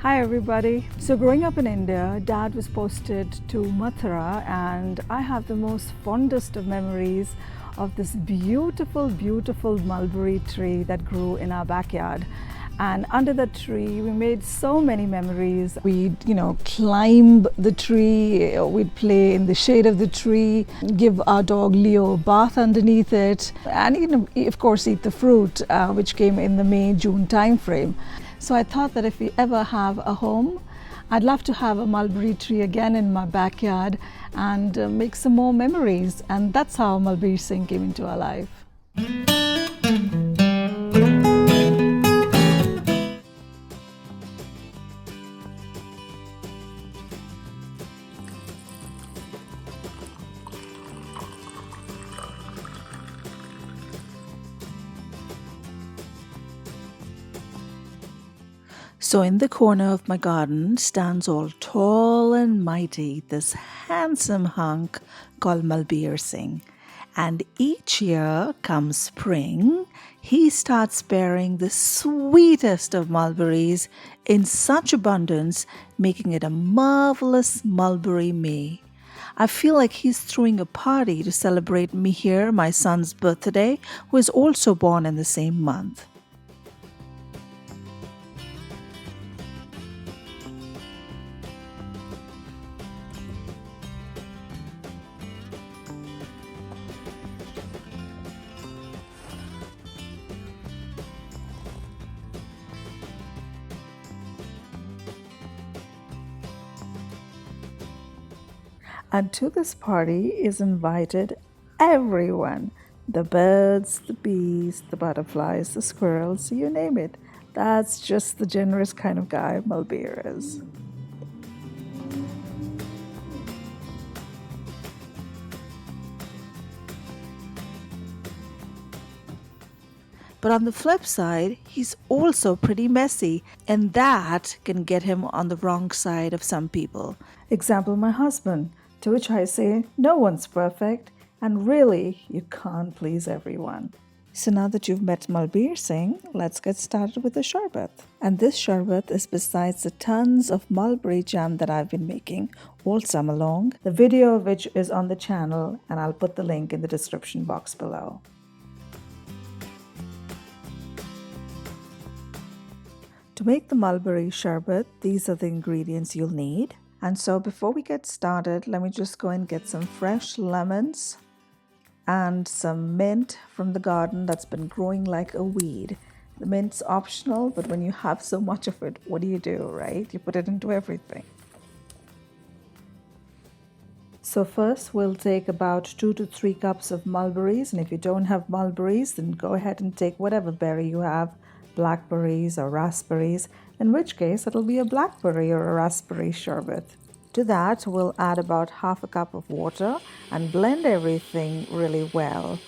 Hi everybody. So growing up in India, Dad was posted to Mathura and I have the most fondest of memories of this beautiful mulberry tree that grew in our backyard. And under the tree, we made so many memories. We'd, climb the tree, we'd play in the shade of the tree, give our dog Leo a bath underneath it, and, of course, eat the fruit, which came in the May-June time frame. So I thought that if we ever have a home, I'd love to have a mulberry tree again in my backyard and make some more memories. And that's how Mulbeer Singh came into our life. So in the corner of my garden stands all tall and mighty this handsome hunk called Mulbeer Singh. And each year come spring, he starts bearing the sweetest of mulberries in such abundance, making it a marvelous mulberry May. I feel like he's throwing a party to celebrate Mihir, my son's birthday, who is also born in the same month. And to this party is invited everyone. The birds, the bees, the butterflies, the squirrels, you name it. That's just the generous kind of guy Mulbeer is. But on the flip side, he's also pretty messy, and that can get him on the wrong side of some people. Example, my husband. To which I say, no one's perfect, and really, you can't please everyone. So now that you've met Mulbeer Singh, let's get started with the sherbet. And this sherbet is besides the tons of mulberry jam that I've been making all summer long, the video of which is on the channel, and I'll put the link in the description box below. To make the mulberry sherbet, these are the ingredients you'll need. And so before we get started, let me just go and get some fresh lemons and some mint from the garden that's been growing like a weed. The mint's optional, but when you have so much of it, what do, right? You put it into everything. So first we'll take about 2 to 3 cups of mulberries, and if you don't have mulberries, then go ahead and take whatever berry you have, blackberries or raspberries, in which case it'll be a blackberry or a raspberry sherbet. To that, we'll add about half a cup of water and blend everything really well.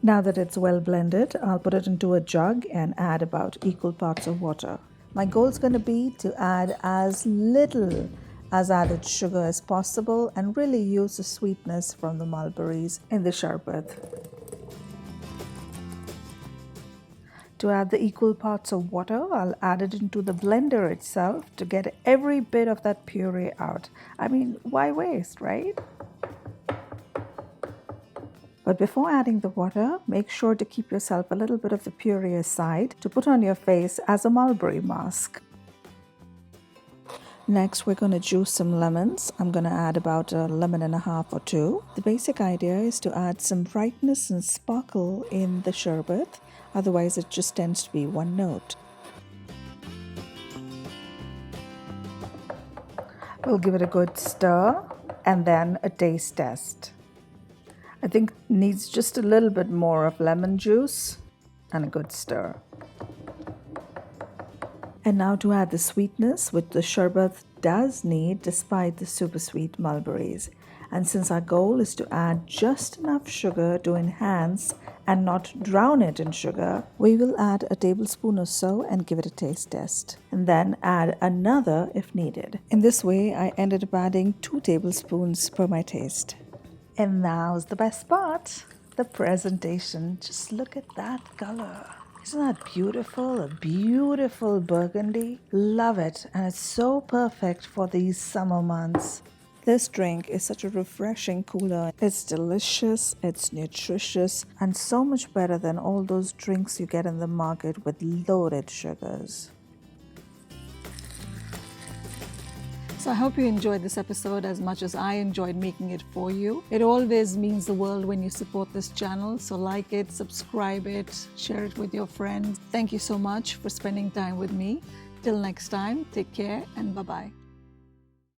Now that it's well blended, I'll put it into a jug and add about equal parts of water. My goal is going to be to add as little as added sugar as possible and really use the sweetness from the mulberries in the sherbet. To add the equal parts of water, I'll add it into the blender itself to get every bit of that puree out. I mean, why waste, right? But before adding the water, make sure to keep yourself a little bit of the puree aside to put on your face as a mulberry mask. Next, we're going to juice some lemons. I'm going to add about a lemon and a half or 2. The basic idea is to add some brightness and sparkle in the sherbet. Otherwise, it just tends to be one note. We'll give it a good stir and then a taste test. I think it needs just a little bit more of lemon juice and a good stir. And now to add the sweetness, which the sherbet does need despite the super sweet mulberries. And since our goal is to add just enough sugar to enhance and not drown it in sugar, we will add a tablespoon or so and give it a taste test. And then add another if needed. In this way, I ended up adding 2 tablespoons per my taste. And now's the best part, the presentation. Just look at that color. Isn't that beautiful? A beautiful burgundy. Love it. And it's so perfect for these summer months. This drink is such a refreshing cooler. It's delicious, it's nutritious, and so much better than all those drinks you get in the market with loaded sugars. So I hope you enjoyed this episode as much as I enjoyed making it for you. It always means the world when you support this channel. So like it, subscribe it, share it with your friends. Thank you so much for spending time with me. Till next time, take care and bye-bye.